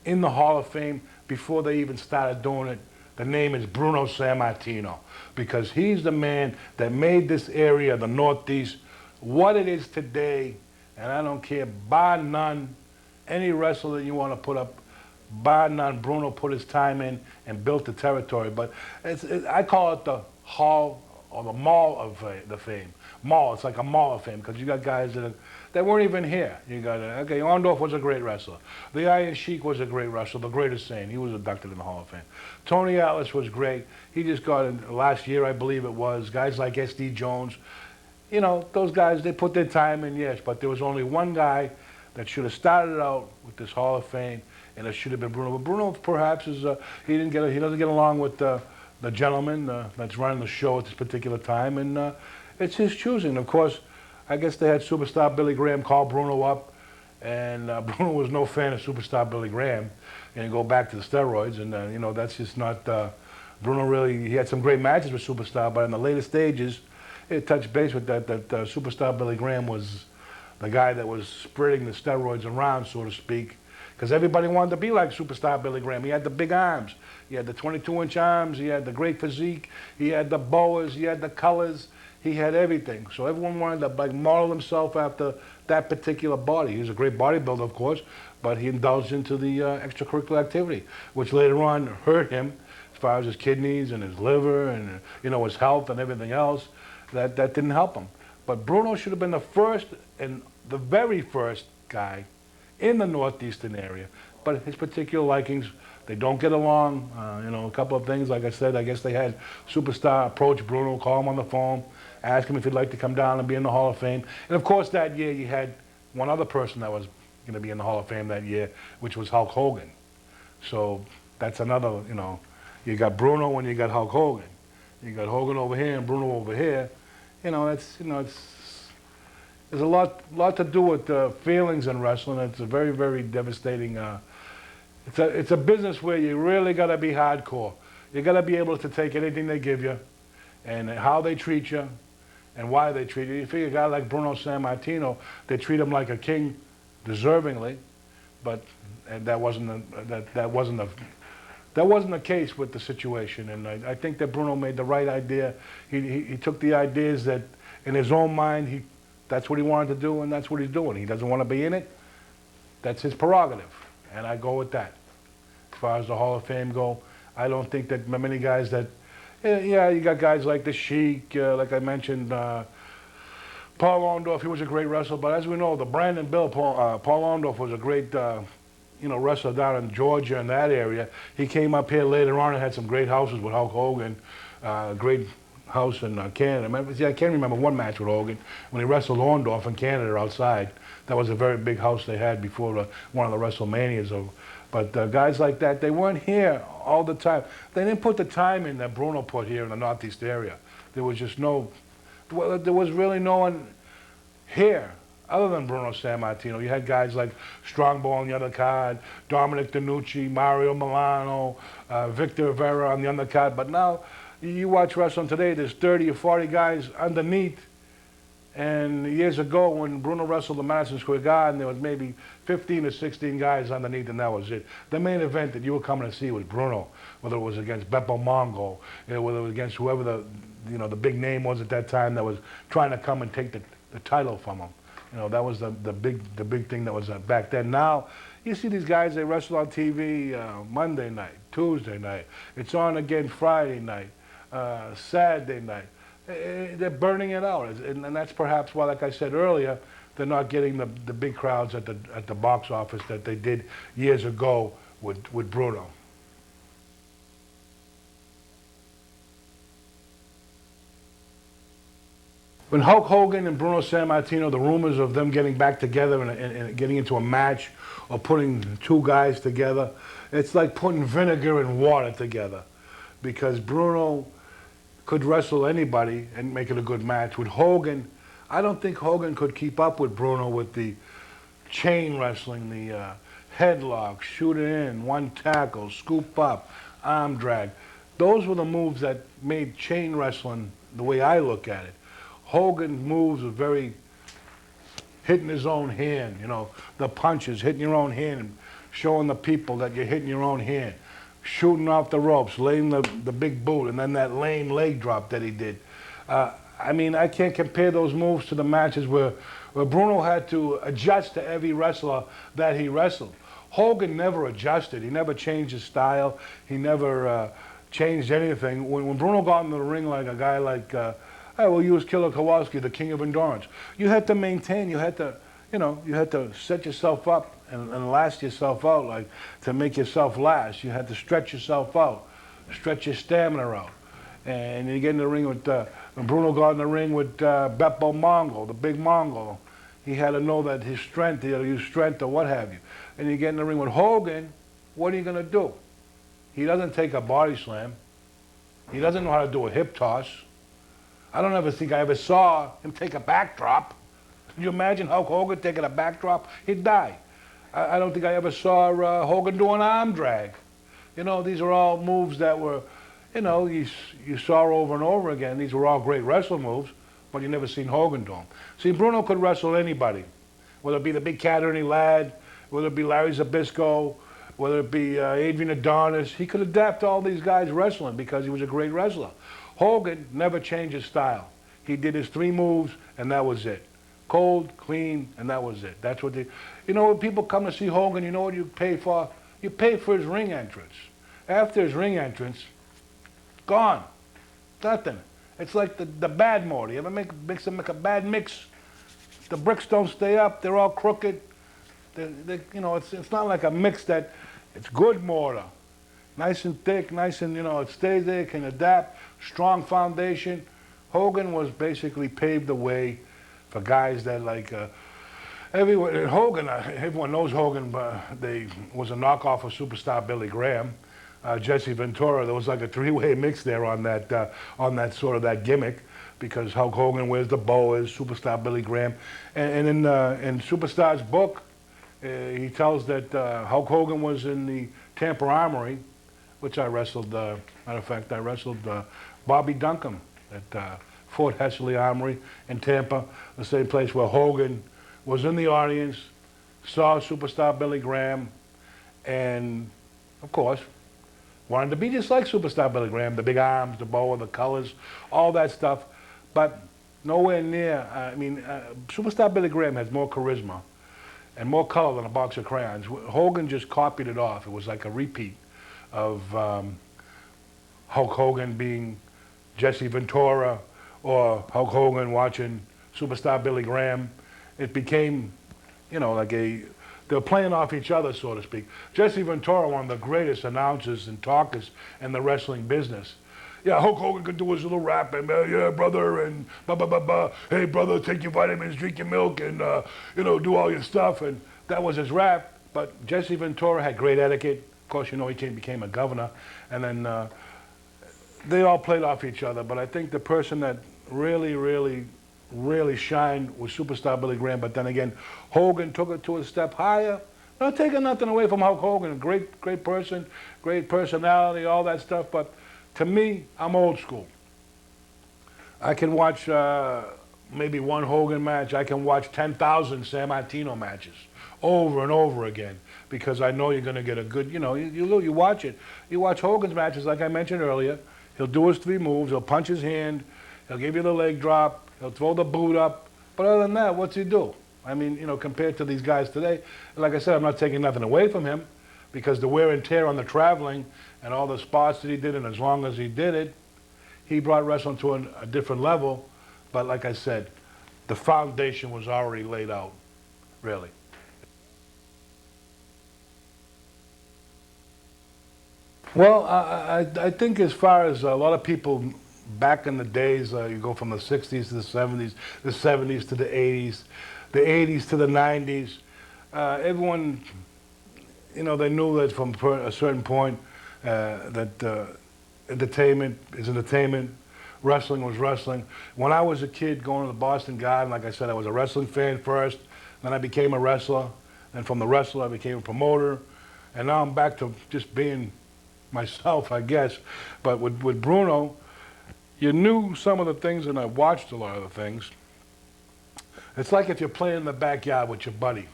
S1: in the Hall of Fame before they even started doing it? The name is Bruno Sammartino, because he's the man that made this area, the Northeast, what it is today. And I don't care, bar none, any wrestler that you want to put up, bar none, Bruno put his time in and built the territory. But I call it the Hall or the Mall of the Fame. Mall, it's like a Mall of Fame, because you got guys that weren't even here. You got, okay, Orndorff was a great wrestler. The Iron Sheik was a great wrestler, the greatest Sane. He was inducted in the Hall of Fame. Tony Atlas was great. He just got in last year, I believe it was. Guys like S.D. Jones. You know, those guys, they put their time in, yes, but there was only one guy that should have started out with this Hall of Fame, and it should have been Bruno. But Bruno, perhaps, he doesn't get along with the gentleman that's running the show at this particular time, and it's his choosing. Of course, I guess they had superstar Billy Graham call Bruno up, and Bruno was no fan of superstar Billy Graham, and go back to the steroids, and you know, that's just not, Bruno really, he had some great matches with superstar, but in the later stages, it touched base with that superstar Billy Graham was the guy that was spreading the steroids around, so to speak, because everybody wanted to be like superstar Billy Graham. He had the big arms. He had the 22-inch arms. He had the great physique. He had the boas. He had the colors. He had everything. So everyone wanted to like model himself after that particular body. He was a great bodybuilder, of course, but he indulged into the extracurricular activity, which later on hurt him as far as his kidneys and his liver and, you know, his health and everything else. That didn't help him. But Bruno should have been the first and the very first guy in the northeastern area. But his particular likings, they don't get along. You know, a couple of things, like I said, I guess they had Superstar approach Bruno, call him on the phone, ask him if he'd like to come down and be in the Hall of Fame. And of course that year you had one other person that was going to be in the Hall of Fame that year, which was Hulk Hogan. So that's another, you know, you got Bruno and you got Hulk Hogan. You got Hogan over here and Bruno over here. You know, there's a lot to do with feelings in wrestling. It's a very, very devastating. It's a business where you really got to be hardcore. You got to be able to take anything they give you, and how they treat you, and why they treat you. You figure a guy like Bruno Sammartino, they treat him like a king deservingly, but and that wasn't the case with the situation. And I think that Bruno made the right idea. He took the ideas that in his own mind that's what he wanted to do, and that's what he's doing. He doesn't want to be in it. That's his prerogative, and I go with that. As far as the Hall of Fame go, I don't think that many guys that, yeah, you got guys like the Sheik, like I mentioned, Paul Orndorff, he was a great wrestler, but as we know, the Brandon Bill, Paul Orndorff was a great, wrestler down in Georgia in that area. He came up here later on and had some great houses with Hulk Hogan, great house in Canada. See, I can't remember one match with Hogan when he wrestled Orndorff in Canada outside. That was a very big house they had before one of the WrestleManias. But guys like that, they weren't here all the time. They didn't put the time in that Bruno put here in the Northeast area. There was just there was really no one here other than Bruno Sammartino. You had guys like Strongbow on the undercard, Dominic DeNucci, Mario Milano, Victor Vera on the undercard. But now you watch wrestling today, there's 30 or 40 guys underneath. And years ago, when Bruno wrestled the Madison Square Garden, there was maybe 15 or 16 guys underneath, and that was it. The main event that you were coming to see was Bruno, whether it was against Beppo Mongo, whether it was against whoever the big name was at that time that was trying to come and take the title from him. That was the big thing that was back then. Now, you see these guys, they wrestle on TV Monday night, Tuesday night. It's on again Friday night, Saturday night. They're burning it out, and that's perhaps why, like I said earlier, they're not getting the big crowds at the box office that they did years ago with Bruno. When Hulk Hogan and Bruno Sammartino, the rumors of them getting back together and getting into a match or putting two guys together, it's like putting vinegar and water together, because Bruno could wrestle anybody and make it a good match. With Hogan, I don't think Hogan could keep up with Bruno with the chain wrestling, the headlock, shoot it in, one tackle, scoop up, arm drag. Those were the moves that made chain wrestling the way I look at it. Hogan's moves were very hitting his own hand, the punches, hitting your own hand and showing the people that you're hitting your own hand. Shooting off the ropes, laying the big boot, and then that lame leg drop that he did. I can't compare those moves to the matches where Bruno had to adjust to every wrestler that he wrestled. Hogan never adjusted. He never changed his style. He never changed anything. When Bruno got in the ring like a guy like, I will use Killer Kowalski, the king of endurance, you had to maintain, you had to set yourself up and last yourself out, like to make yourself last. You had to stretch yourself out, stretch your stamina out. And you get in the ring with, when Bruno got in the ring with Beppo Mongo, the big Mongo, he had to know that his strength, he had to use strength or what have you. And you get in the ring with Hogan, what are you going to do? He doesn't take a body slam. He doesn't know how to do a hip toss. I don't ever think I ever saw him take a backdrop. Can you imagine Hulk Hogan taking a backdrop? He'd die. I don't think I ever saw Hogan do an arm drag. These are all moves that were, you saw over and over again. These were all great wrestling moves, but you never seen Hogan do them. See, Bruno could wrestle anybody, whether it be the big cat Ernie Ladd, whether it be Larry Zbyszko, whether it be Adrian Adonis. He could adapt all these guys wrestling because he was a great wrestler. Hogan never changed his style. He did his three moves, and that was it. Cold, clean, and that was it. That's what when people come to see Hogan, you know what you pay for? You pay for his ring entrance. After his ring entrance, gone. Nothing. It's like the bad mortar. You ever make a bad mix? The bricks don't stay up. They're all crooked. It's not like a mix that, it's good mortar. Nice and thick, nice and, it stays there, can adapt, strong foundation. Hogan was basically paved the way for guys that everyone knows Hogan, but they was a knockoff of superstar Billy Graham. Jesse Ventura, there was like a three-way mix there on that sort of that gimmick, because Hulk Hogan wears the boas, superstar Billy Graham. And in Superstar's book, he tells that Hulk Hogan was in the Tampa Armory, which I wrestled, matter of fact, I wrestled Bobby Duncombe at Fort Hessley Armory in Tampa, the same place where Hogan was in the audience saw superstar Billy Graham, and of course, wanted to be just like superstar Billy Graham, the big arms, the boa, the colors, all that stuff, but nowhere near, superstar Billy Graham has more charisma and more color than a box of crayons. Hogan just copied it off. It was like a repeat of Hulk Hogan being Jesse Ventura, or Hulk Hogan watching superstar Billy Graham. It became, like they were playing off each other, so to speak. Jesse Ventura, one of the greatest announcers and talkers in the wrestling business. Yeah, Hulk Hogan could do his little rap and, yeah, brother, and hey, brother, take your vitamins, drink your milk, and, do all your stuff. And that was his rap. But Jesse Ventura had great etiquette. Of course, he became a governor. And then they all played off each other. But I think the person that really, really, really shined was superstar Billy Graham. But then again, Hogan took it to a step higher. Not taking nothing away from Hulk Hogan. A great person, great personality, all that stuff. But to me, I'm old school. I can watch maybe one Hogan match. I can watch 10,000 Sammartino matches over and over again, because I know you're going to get a good, you watch it. You watch Hogan's matches, like I mentioned earlier. He'll do his 3 moves. He'll punch his hand. He'll give you the leg drop. He'll throw the boot up. But other than that, what's he do? I mean, compared to these guys today, like I said, I'm not taking nothing away from him, because the wear and tear on the traveling and all the spots that he did, and as long as he did it, he brought wrestling to a different level. But like I said, the foundation was already laid out, really. Well, I think as far as a lot of people back in the days, you go from the 60s to the 70s, the 70s to the 80s, the 80s to the 90s, everyone, they knew that from a certain point that entertainment is entertainment, wrestling was wrestling. When I was a kid going to the Boston Garden, like I said, I was a wrestling fan first, then I became a wrestler, and from the wrestler I became a promoter, and now I'm back to just being myself, I guess. But with Bruno, you knew some of the things, and I watched a lot of the things. It's like if you're playing in the backyard with your buddy,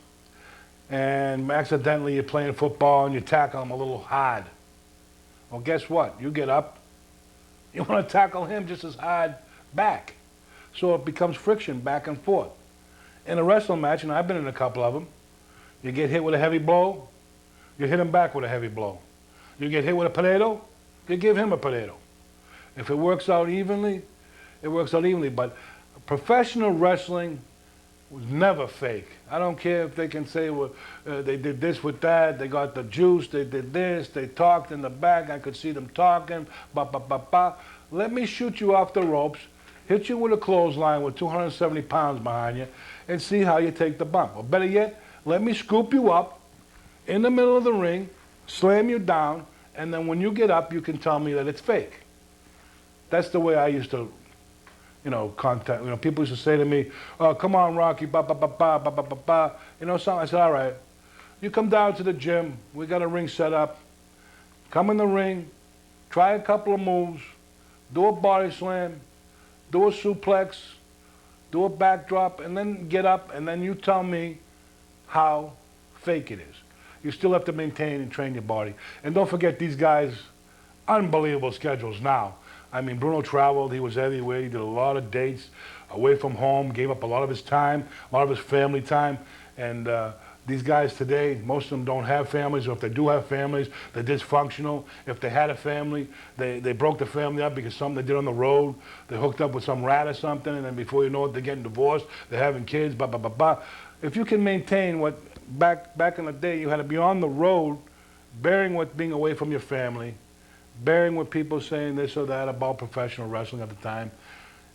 S1: and accidentally you're playing football and you tackle him a little hard. Well, guess what? You get up, you want to tackle him just as hard back. So it becomes friction back and forth. In a wrestling match, and I've been in a couple of them, you get hit with a heavy blow, you hit him back with a heavy blow. You get hit with a potato, you give him a potato. If it works out evenly, it works out evenly. But professional wrestling was never fake. I don't care if they can say, well, they did this with that, they got the juice, they did this, they talked in the back, I could see them talking, ba. Let me shoot you off the ropes, hit you with a clothesline with 270 pounds behind you, and see how you take the bump. Or better yet, let me scoop you up in the middle of the ring, slam you down, and then when you get up, you can tell me that it's fake. That's the way I used to, contact. People used to say to me, "Oh, come on, Rocky, ba. Something." I said, "All right, you come down to the gym. We got a ring set up. Come in the ring, try a couple of moves, do a body slam, do a suplex, do a backdrop, and then get up, and then you tell me how fake it is." You still have to maintain and train your body. And don't forget, these guys, unbelievable schedules now. I mean, Bruno traveled, he was everywhere, he did a lot of dates away from home, gave up a lot of his time, a lot of his family time. And these guys today, most of them don't have families, or if they do have families, they're dysfunctional. If they had a family, they broke the family up because something they did on the road, they hooked up with some rat or something, and then before you know it, they're getting divorced, they're having kids, ba. If you can maintain what back in the day, you had to be on the road, bearing with being away from your family, bearing with people saying this or that about professional wrestling at the time.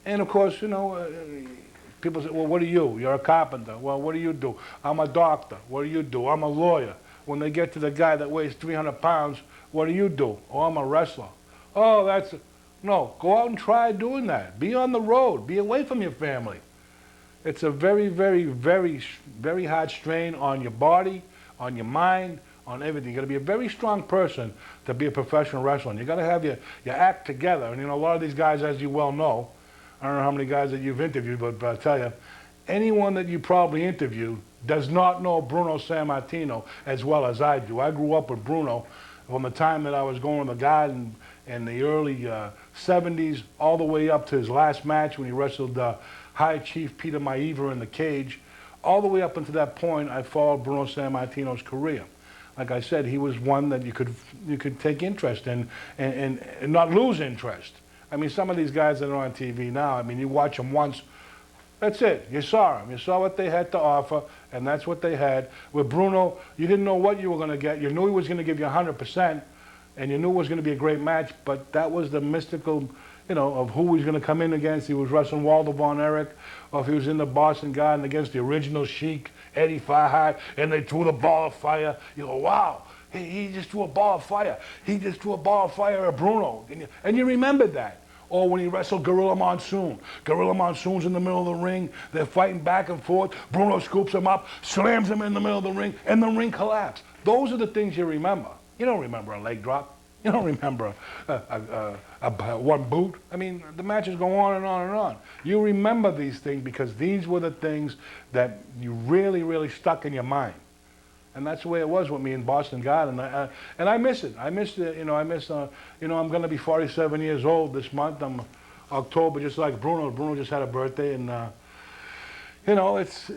S1: And of course, people say, well, what are you? You're a carpenter. Well, what do you do? I'm a doctor. What do you do? I'm a lawyer. When they get to the guy that weighs 300 pounds, what do you do? Oh, I'm a wrestler. Oh, no, go out and try doing that. Be on the road. Be away from your family. It's a very, very, very, very hard strain on your body, on your mind, on everything. You got to be a very strong person to be a professional wrestler. You got to have your act together. And a lot of these guys, as you well know, I don't know how many guys that you've interviewed, but I'll tell you, anyone that you probably interviewed, does not know Bruno Sammartino as well as I do. I grew up with Bruno from the time that I was going to the Garden in the early 70s all the way up to his last match when he wrestled High Chief Peter Maivia in the cage. All the way up until that point, I followed Bruno Sammartino's career. Like I said, he was one that you could take interest in and not lose interest. I mean, some of these guys that are on TV now, I mean, you watch them once, that's it. You saw them. You saw what they had to offer, and that's what they had. With Bruno, you didn't know what you were going to get. You knew he was going to give you 100%, and you knew it was going to be a great match, but that was the mystical, you know, of who he was going to come in against. He was wrestling Walter Von Erich, or if he was in the Boston Garden against the original Sheik, Eddie Farhat, and they threw the ball of fire. You go, wow, he just threw a ball of fire. He just threw a ball of fire at Bruno. And you remembered that. Or when he wrestled Gorilla Monsoon. Gorilla Monsoon's in the middle of the ring. They're fighting back and forth. Bruno scoops him up, slams him in the middle of the ring, and the ring collapsed. Those are the things you remember. You don't remember a leg drop. You don't remember one boot. I mean, the matches go on and on and on. You remember these things because these were the things that you really, really stuck in your mind. And that's the way it was with me in Boston Garden. And I miss it. I miss it. You know, I'm going to be 47 years old this month. I'm October, just like Bruno. Bruno just had a birthday, and you know, it's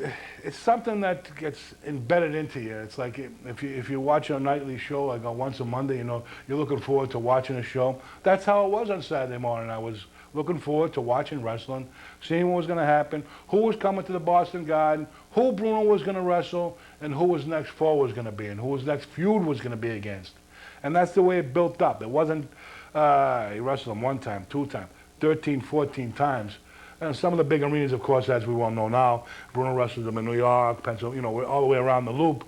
S1: something that gets embedded into you. It's like if you watch a nightly show, like on once a Monday, you know, you're looking forward to watching a show. That's how it was on Saturday morning. I was looking forward to watching wrestling, seeing what was going to happen, who was coming to the Boston Garden, who Bruno was going to wrestle, and who his next foe was going to be, and who his next feud was going to be against. And that's the way it built up. It wasn't, he wrestled him one time, two times, 13, 14 times. And some of the big arenas, of course, as we well know now, Bruno wrestled them in New York, Pennsylvania, you know, all the way around the loop.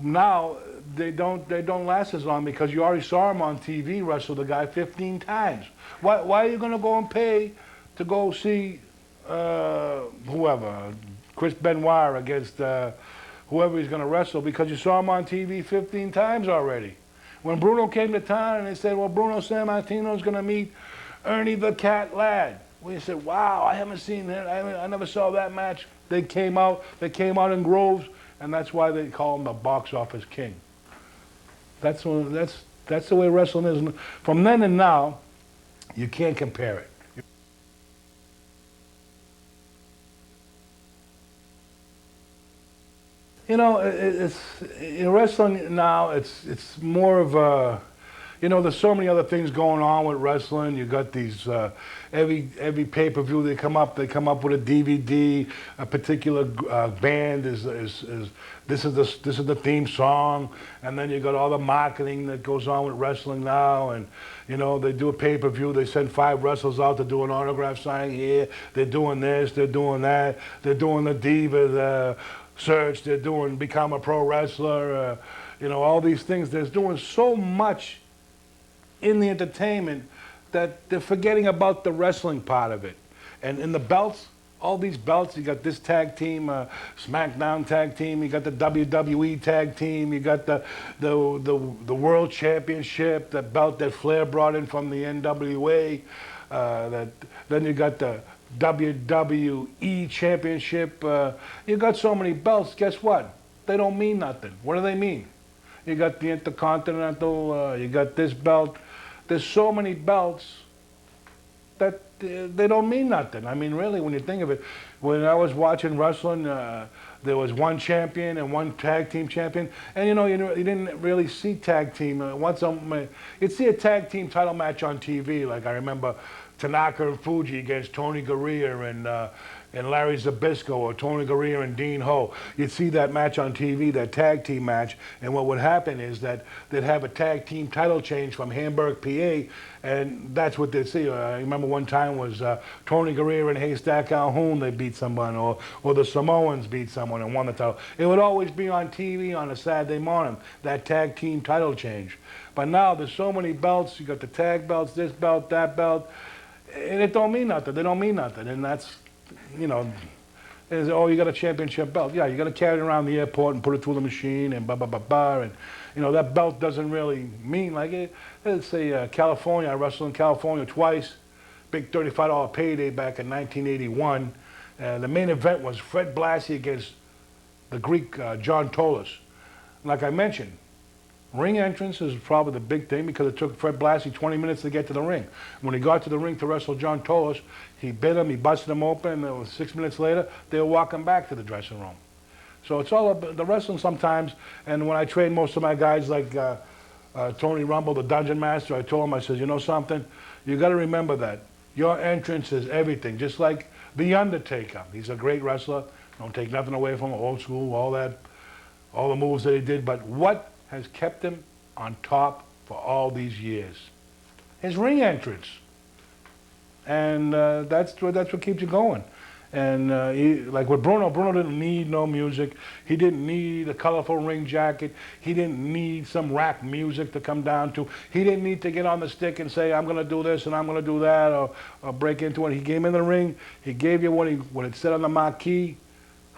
S1: Now, they don't last as long because you already saw him on TV wrestle the guy 15 times. Why are you going to go and pay to go see whoever, Chris Benoit against whoever he's going to wrestle, because you saw him on TV 15 times already? When Bruno came to town and they said, well, Bruno Sammartino's going to meet Ernie the Cat Ladd. We said, wow, I haven't seen that. I never saw that match. They came out in groves, and that's why they call him the box office king. That's the way wrestling is. From then and now, you can't compare it. You know, in wrestling now, it's more of a, you know, there's so many other things going on with wrestling. You got these every pay-per-view they come up with a DVD. A particular band is this is the theme song, and then you got all the marketing that goes on with wrestling now. And you know, they do a pay-per-view. They send 5 wrestlers out to do an autograph signing here. They're doing this. They're doing that. They're doing the Diva search. They're doing become a pro wrestler. You know, all these things. They're doing so much in the entertainment that they're forgetting about the wrestling part of it. And in the belts, all these belts, you got this tag team, SmackDown tag team, you got the WWE tag team, you got the World Championship, the belt that Flair brought in from the NWA, then you got the WWE Championship. You got so many belts, guess what? They don't mean nothing. What do they mean? You got the Intercontinental, you got this belt. There's so many belts that they don't mean nothing. I mean, really, when you think of it, when I was watching wrestling, there was one champion and one tag team champion. And you know, you didn't really see tag team. You'd see a tag team title match on TV. Like I remember Tanaka and Fuji against Tony Garea and Larry Zbyszko, or Tony Garea and Dean Ho. You'd see that match on TV, that tag team match, and what would happen is that they'd have a tag team title change from Hamburg, PA, and that's what they'd see. I remember one time was Tony Garea and Haystack Calhoun, they beat someone, or the Samoans beat someone and won the title. It would always be on TV on a Saturday morning, that tag team title change. But now there's so many belts, you got the tag belts, this belt, that belt, and it don't mean nothing. They don't mean nothing, and that's, you know, oh, you got a championship belt. Yeah, you got to carry it around the airport and put it through the machine and blah, blah, blah, blah. And, you know, that belt doesn't really mean, like, let's say California, I wrestled in California twice, big $35 payday back in 1981. The main event was Fred Blassie against the Greek John Tolos. Like I mentioned, ring entrance is probably the big thing because it took Fred Blassie 20 minutes to get to the ring. When he got to the ring to wrestle John Tolos, he bit him, he busted him open, and 6 minutes later, they were walking back to the dressing room. So it's all about the wrestling sometimes, and when I train most of my guys like Tony Rumble, the Dungeon Master, I told him, I said, you know something? You got to remember that. Your entrance is everything, just like The Undertaker. He's a great wrestler. Don't take nothing away from him, old school, all that, all the moves that he did, but what has kept him on top for all these years? His ring entrance. And that's what keeps you going. And like with Bruno didn't need no music. He didn't need a colorful ring jacket. He didn't need some rap music to come down to. He didn't need to get on the stick and say, I'm going to do this and I'm going to do that, or break into it. He came in the ring. He gave you what it said on the marquee,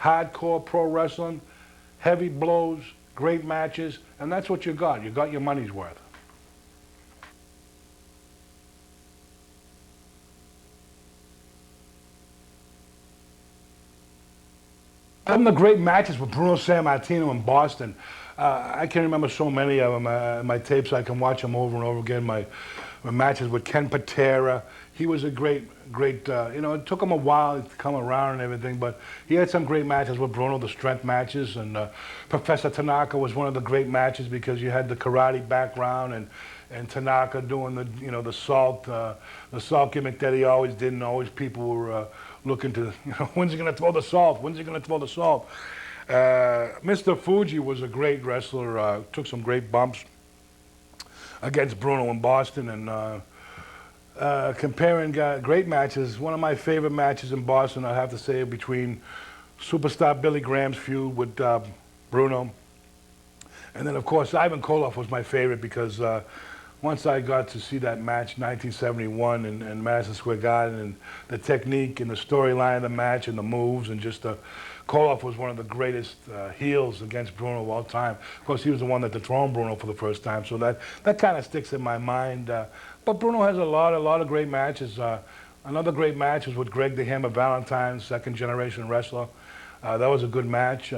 S1: hardcore pro wrestling, heavy blows, great matches, and that's what you got. You got your money's worth. Some of the great matches with Bruno Sammartino in Boston. I can remember so many of them. My tapes, I can watch them over and over again. My matches with Ken Patera. He was a great, it took him a while to come around and everything, but he had some great matches with Bruno, the strength matches, and Professor Tanaka was one of the great matches because you had the karate background and Tanaka doing the salt gimmick that he always did, and always people were looking to, when's he going to throw the salt? When's he going to throw the salt? Mr. Fuji was a great wrestler, took some great bumps against Bruno in Boston, and comparing great matches, one of my favorite matches in Boston, I have to say, between superstar Billy Graham's feud with Bruno, and then of course Ivan Koloff was my favorite because once I got to see that match, 1971 in Madison Square Garden, and the technique and the storyline of the match and the moves, and just Koloff was one of the greatest heels against Bruno of all time. Of course, he was the one that dethroned Bruno for the first time, so that kind of sticks in my mind. But Bruno has a lot of great matches. Another great match was with Greg the Hammer Valentine, second generation wrestler. That was a good match.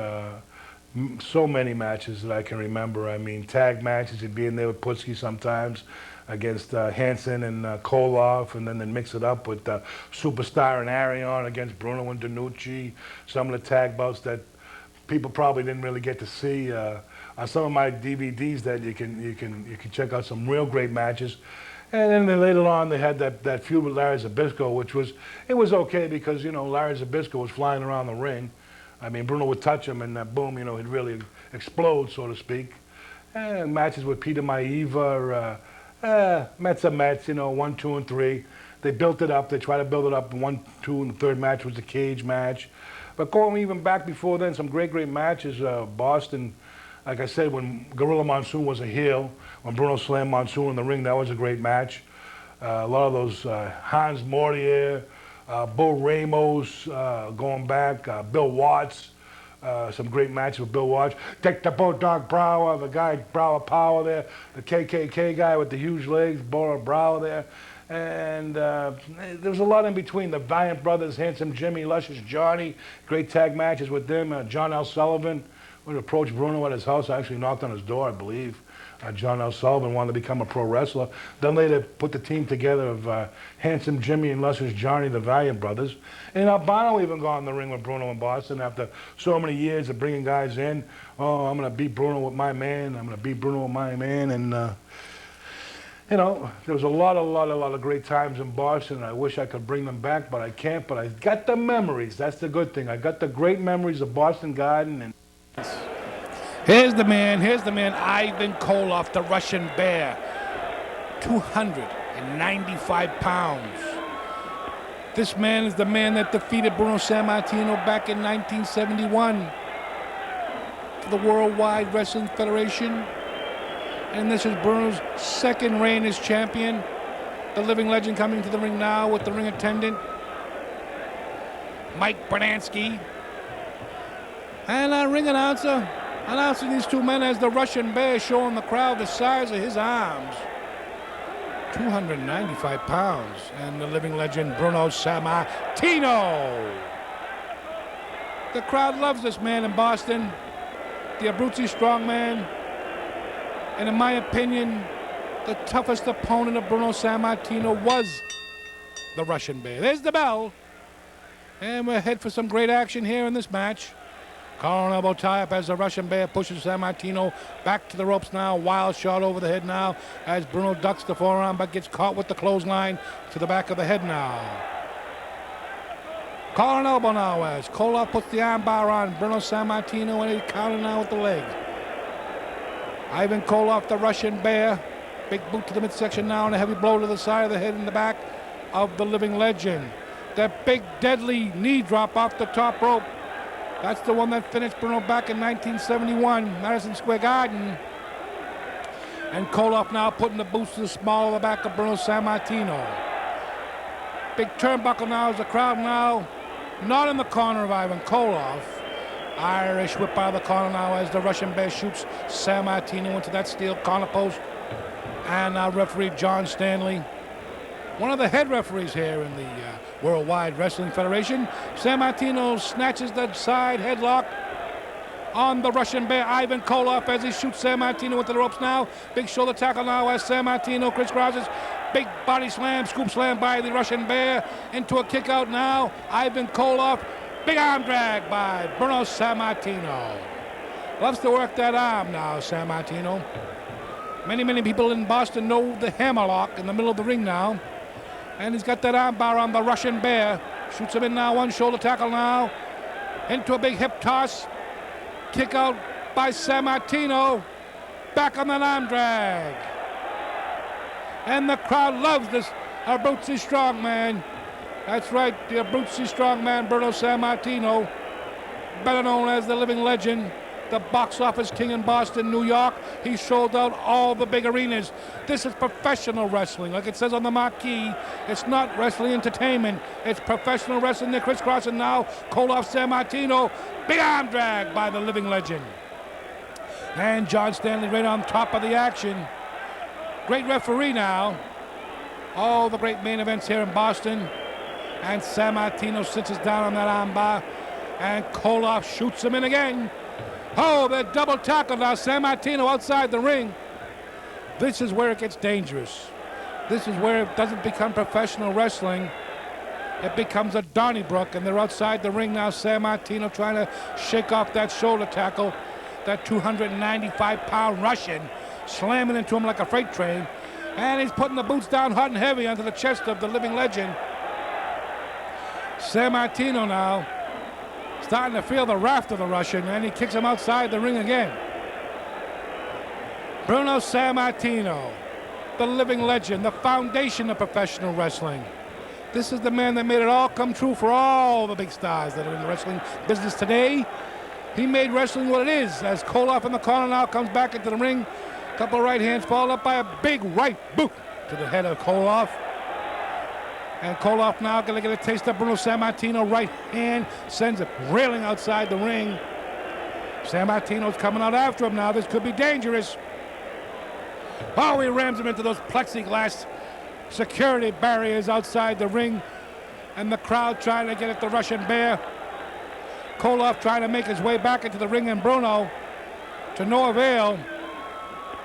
S1: So many matches that I can remember. I mean, tag matches, he'd be in there with Putski sometimes against Hansen and Koloff, and then they mix it up with Superstar and Arion against Bruno and Danucci. Some of the tag bouts that people probably didn't really get to see. On some of my DVDs that you can check out some real great matches. And then later on, they had that feud with Larry Zbyszko, which was okay because Larry Zbyszko was flying around the ring. I mean, Bruno would touch him, and boom, he'd really explode, so to speak. And matches with Peter Maivia, Mets are Mets, 1, 2, and 3. They built it up. They tried to build it up. 1, 2, and the third match was the cage match. But going even back before then, some great matches. Boston, like I said, when Gorilla Monsoon was a heel, when Bruno slammed Monsoon in the ring, that was a great match. A lot of those Hans Mortier, Bull Ramos, going back, Bill Watts, some great matches with Bill Watts. Take the Bulldog Brower, the guy Brower Power there, the KKK guy with the huge legs, Brower there. And there was a lot in between. The Valiant Brothers, Handsome Jimmy, Luscious Johnny, great tag matches with them. John L. Sullivan would approach Bruno at his house. I actually knocked on his door, I believe. John L. Sullivan wanted to become a pro wrestler. Then later put the team together of Handsome Jimmy and Luscious Johnny, the Valiant Brothers. And Albano even got in the ring with Bruno in Boston after so many years of bringing guys in. Oh, I'm going to beat Bruno with my man. I'm going to beat Bruno with my man. And, there was a lot of great times in Boston. I wish I could bring them back, but I can't. But I got the memories. That's the good thing. I got the great memories of Boston Garden. And
S2: Here's the man, Ivan Koloff, the Russian Bear, 295 pounds. This man is the man that defeated Bruno Sammartino back in 1971 for the Worldwide Wrestling Federation. And this is Bruno's second reign as champion. The living legend coming to the ring now with the ring attendant, Mike Bernansky. And our ring announcer announcing these two men as the Russian Bear, showing the crowd the size of his arms. 295 pounds. And the living legend, Bruno Sammartino. The crowd loves this man in Boston, the Abruzzi strongman, and in my opinion, the toughest opponent of Bruno Sammartino was the Russian Bear. There's the bell, and we're head for some great action here in this match. Collar and elbow tie-up as the Russian Bear pushes Sammartino back to the ropes now. Wild shot over the head now as Bruno ducks the forearm but gets caught with the clothesline to the back of the head now. Collar and elbow now as Koloff puts the arm bar on Bruno Sammartino, and he's counting now with the leg. Ivan Koloff, the Russian Bear. Big boot to the midsection now and a heavy blow to the side of the head and the back of the living legend. That big deadly knee drop off the top rope. That's the one that finished Bruno back in 1971, Madison Square Garden. And Koloff now putting the boots to the small of the back of Bruno Sammartino. Big turnbuckle now as the crowd now not in the corner of Ivan Koloff. Irish whip out of the corner now as the Russian Bear shoots Sammartino into that steel corner post. And now referee John Stanley, one of the head referees here in the Worldwide Wrestling Federation. Sammartino snatches the side headlock on the Russian Bear, Ivan Koloff, as he shoots Sammartino into the ropes now. Big shoulder tackle now as Sammartino crisscrosses. Big body slam, scoop slam by the Russian Bear into a kick out now. Ivan Koloff, big arm drag by Bruno Sammartino. Loves to work that arm now, Sammartino. Many people in Boston know the hammerlock in the middle of the ring now. And he's got that arm bar on the Russian Bear. Shoots him in now, one shoulder tackle now. Into a big hip toss. Kick out by Sammartino. Back on that arm drag. And the crowd loves this Abruzzi strongman. That's right, the Abruzzi strongman, Bruno Sammartino. Better known as the living legend. The box office king in Boston, New York. He sold out all the big arenas. This is professional wrestling. Like it says on the marquee, it's not wrestling entertainment. It's professional wrestling. They're crisscrossing now. Koloff, Sammartino. Big arm drag by the living legend. And John Stanley right on top of the action. Great referee now. All the great main events here in Boston. And Sammartino sits us down on that arm bar. And Koloff shoots him in again. Oh, that double tackle now. Sammartino outside the ring. This is where it gets dangerous. This is where it doesn't become professional wrestling. It becomes a Donnybrook, and they're outside the ring now. Sammartino trying to shake off that shoulder tackle. That 295-pound Russian slamming into him like a freight train. And he's putting the boots down hot and heavy onto the chest of the living legend. Sammartino now starting to feel the wrath of the Russian, and he kicks him outside the ring again. Bruno Sammartino, the living legend, the foundation of professional wrestling. This is the man that made it all come true for all the big stars that are in the wrestling business today. He made wrestling what it is, as Koloff in the corner now comes back into the ring. A couple of right hands followed up by a big right boot to the head of Koloff. And Koloff now going to get a taste of Bruno Sammartino. Right hand sends it railing outside the ring. Sammartino's coming out after him now. This could be dangerous. Oh, he rams him into those plexiglass security barriers outside the ring. And the crowd trying to get at the Russian Bear. Koloff trying to make his way back into the ring, and Bruno to no avail.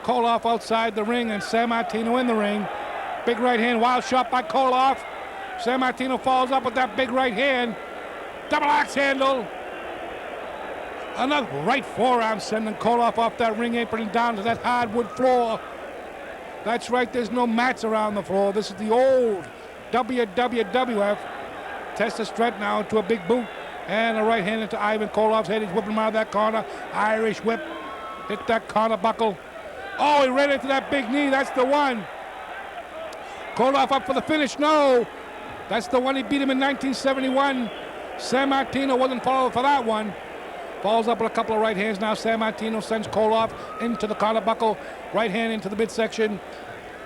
S2: Koloff outside the ring and Sammartino in the ring. Big right hand, wild shot by Koloff. Sammartino follows up with that big right hand. Double axe handle. Another right forearm sending Koloff off that ring apron and down to that hardwood floor. That's right, there's no mats around the floor. This is the old WWF. Test the strut now into a big boot. And a right hand into Ivan Koloff's head. He's whipping him out of that corner. Irish whip. Hit that corner buckle. Oh, he ran into that big knee. That's the one. Koloff up for the finish. No. That's the one he beat him in 1971. Sammartino wasn't followed for that one. Falls up with a couple of right hands now. Sammartino sends Koloff into the corner buckle. Right hand into the midsection.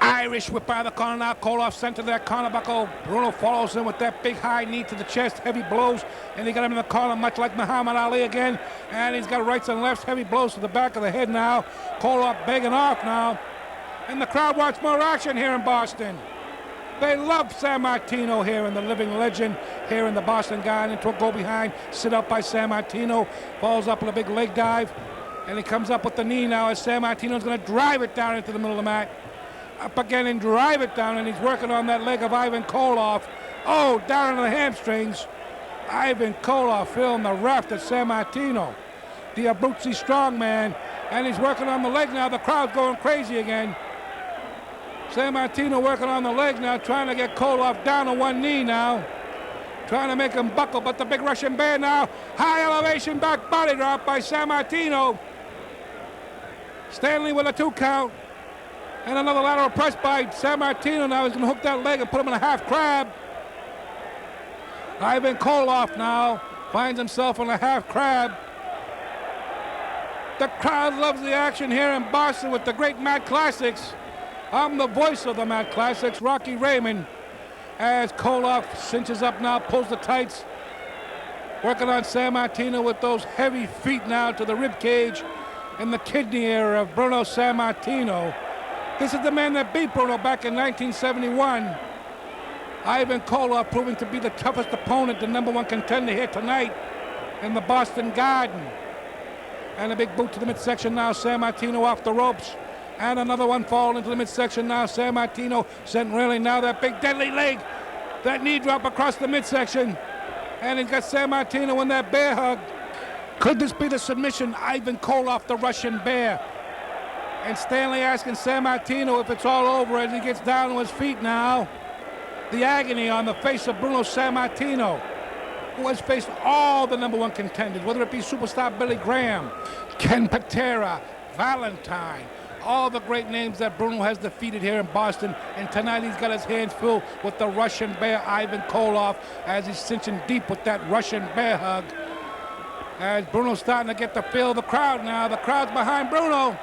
S2: Irish whip out of the corner now. Koloff sent to that corner buckle. Bruno follows him with that big high knee to the chest. Heavy blows. And they got him in the corner much like Muhammad Ali again. And he's got rights and lefts. Heavy blows to the back of the head now. Koloff begging off now. And the crowd wants more action here in Boston. They love Sammartino here, and the living legend here in the Boston Garden. Into a go behind, sit up by Sammartino, falls up with a big leg dive, and he comes up with the knee now as Sammartino's going to drive it down into the middle of the mat. Up again and drive it down, and he's working on that leg of Ivan Koloff. Oh, down into the hamstrings. Ivan Koloff feeling the raft of Sammartino, the Abruzzi strongman, and he's working on the leg now. The crowd's going crazy again. Sammartino working on the leg now, trying to get Koloff down on one knee now, trying to make him buckle, but the big Russian bear now, high elevation back body drop by Sammartino. Stanley with a 2 count, and another lateral press by Sammartino. Now he's going to hook that leg and put him in a half crab. Ivan Koloff now finds himself in a half crab. The crowd loves the action here in Boston with the great Mat Classics. I'm the voice of the Mat Classics, Rocky Raymond, as Koloff cinches up now, pulls the tights, working on Sammartino with those heavy feet now to the rib cage and the kidney area of Bruno Sammartino. This is the man that beat Bruno back in 1971. Ivan Koloff proving to be the toughest opponent, the #1 contender here tonight in the Boston Garden. And a big boot to the midsection now, Sammartino off the ropes. And another one falling into the midsection now, Sammartino sent railing now, that big deadly leg. That knee drop across the midsection. And he's got Sammartino in that bear hug. Could this be the submission? Ivan Koloff, the Russian bear. And Stanley asking Sammartino if it's all over as he gets down to his feet now. The agony on the face of Bruno Sammartino, who has faced all the #1 contenders, whether it be superstar Billy Graham, Ken Patera, Valentine, all the great names that Bruno has defeated here in Boston. And tonight he's got his hands full with the Russian bear, Ivan Koloff, as he's cinching deep with that Russian bear hug. As Bruno's starting to get the feel of the crowd now. The crowd's behind Bruno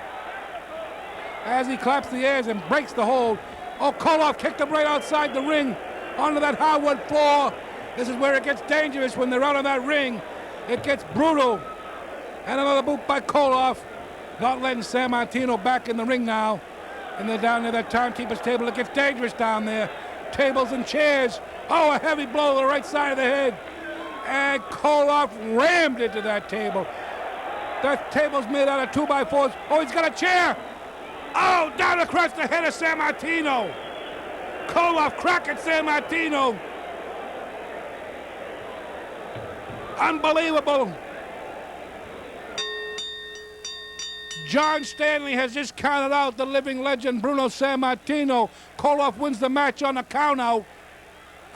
S2: as he claps the airs and breaks the hold. Oh, Koloff kicked him right outside the ring onto that hardwood floor. This is where it gets dangerous when they're out on that ring. It gets brutal. And another boot by Koloff, not letting Sammartino back in the ring now. And they're down near that timekeeper's table. It gets dangerous down there. Tables and chairs. Oh, a heavy blow to the right side of the head. And Koloff rammed into that table. That table's made out of 2x4s. Oh, he's got a chair. Oh, down across the head of Sammartino. Koloff cracking Sammartino. Unbelievable. John Stanley has just counted out the living legend Bruno Sammartino. Koloff wins the match on a countout.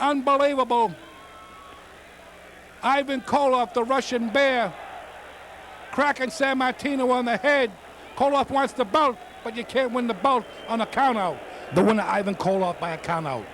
S2: Unbelievable. Ivan Koloff, the Russian bear, cracking Sammartino on the head. Koloff wants the belt, but you can't win the belt on a countout. The winner, Ivan Koloff, by a countout.